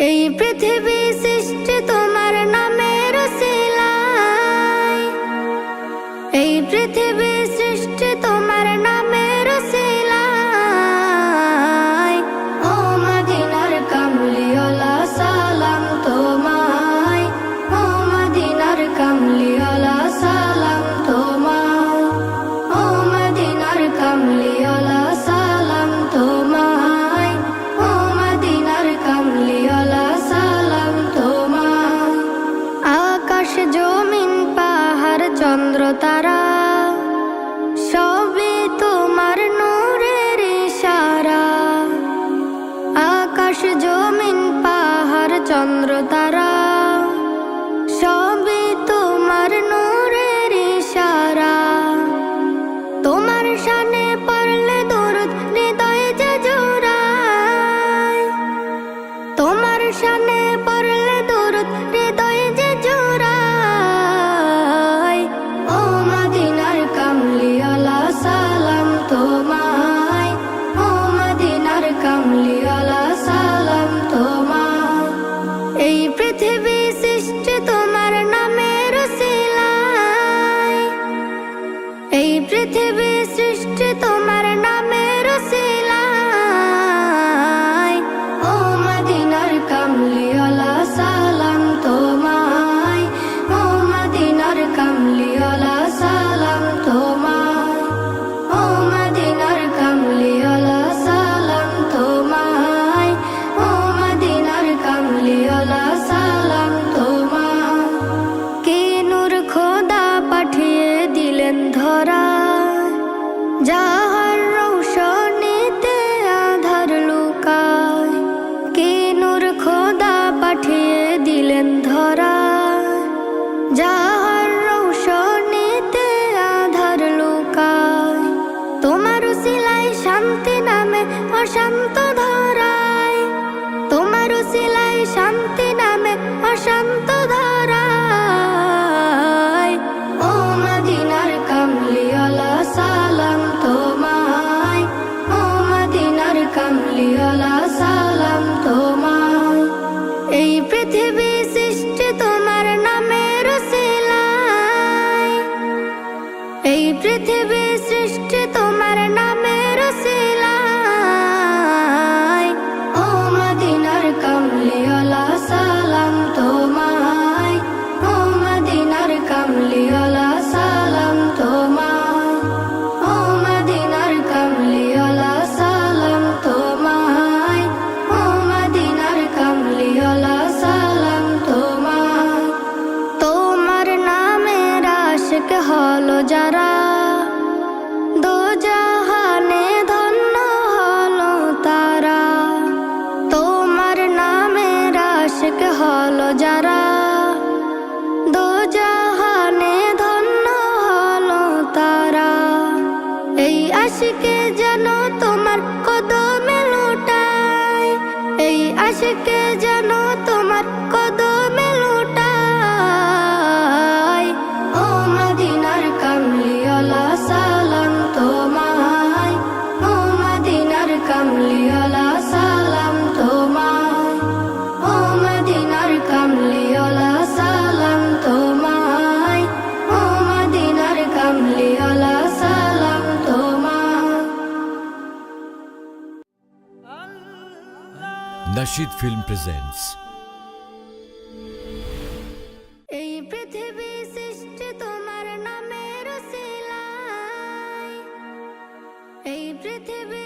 এই পৃথিবী সৃষ্টি তোমার নামের উসিলায়, এই পৃথিবী সৃষ্টি তোমার নামের উসিলায়। ও মদিনার কামলিওয়ালা সালাম তোমায়, ও মদিনার কামলিওয়ালা সালাম তোমায়, ও মদিনার কামলিওয়ালা সালাম তোমায়, ও মদিনার কামলিওয়ালা সালাম তোমায়। আকাশ জমিন পাহাড় চন্দ্র তারা সবই তোমার নূরের ইশারা। আকাশ জমিন পাহাড় চন্দ্র তারা সবই তোমার নূরের ইশারা। তোমার শানে পড়লে দরুদ হৃদয় যে জোড়ায়, তোমার শানে পড়লে দরুদ হৃদয় যে জোড়ায়। ও মদিনার কামলিওয়ালা সালাম তোমায়, ও মদিনার কামলিওয়ালা সালাম তোমায়। এই পৃথিবী সৃষ্টি তোমার নামের উসিলায়, এই পৃথিবী সৃষ্টি তোমার নামের উসিলায়। ও মদিনার কামলিওয়ালা সালাম তোমায়, ও মদিনার কামলিওয়ালা সালাম তোমায়, ও মদিনার কামলিওয়ালা সালাম তোমায়, ও মদিনার কামলিওয়ালা সালাম তোমায়। কি নূর খোদা পাঠিয়ে দিলেন ধরা, যাহার রৌশনীতে আধার লুকায়। কি নূর খোদা পাঠিয়ে দিলেন ধরা, যাহার রৌশনীতে আধার লুকায়। তোমার উসিলায় শান্তি নামে অশান্ত ধরায়, তোমার উসিলায় শান্তি নামে অশান্ত ধরায়। ও মদিনার কামলিওয়ালা সালাম তোমায়, ও মদিনার কামলিওয়ালা সালাম তোমায়। এই পৃথিবী সৃষ্টি তোমার নামের উসিলায়, এই পৃথিবী সৃষ্টি তোমার নামের উসিলায়। ও মদিনার কামলিওয়ালা সালাম তোমায়, ও মদিনার কামলিওয়ালা সালাম তোমায়, ও মদিনার কামলিওয়ালা সালাম তোমায়, ও মদিনার কামলিওয়ালা সালাম তোমায়। তোমার নামের আশিক হলো যারা, দোজাহানে ধন্য হলো তারা। তোমার নামের আশিক হলো যারা, দোজাহানে ধন্য হলো তারা। এই আশিকে যেন তোমার কদমে লুটায়, এই আশিকে যেন তোমার কদমে লুটায়। ও মদিনার কামলিওয়ালা সালাম তোমায়, ও মদিনার কামলিওয়ালা সালাম তোমায়, ও মদিনার কামলিওয়ালা সালাম তোমায়, ও মদিনার কামলিওয়ালা সালাম তোমায়। Nasheed Film presents এই পৃথিবী সৃষ্টি তোমার নামের উসিলায়, এই পৃথিবী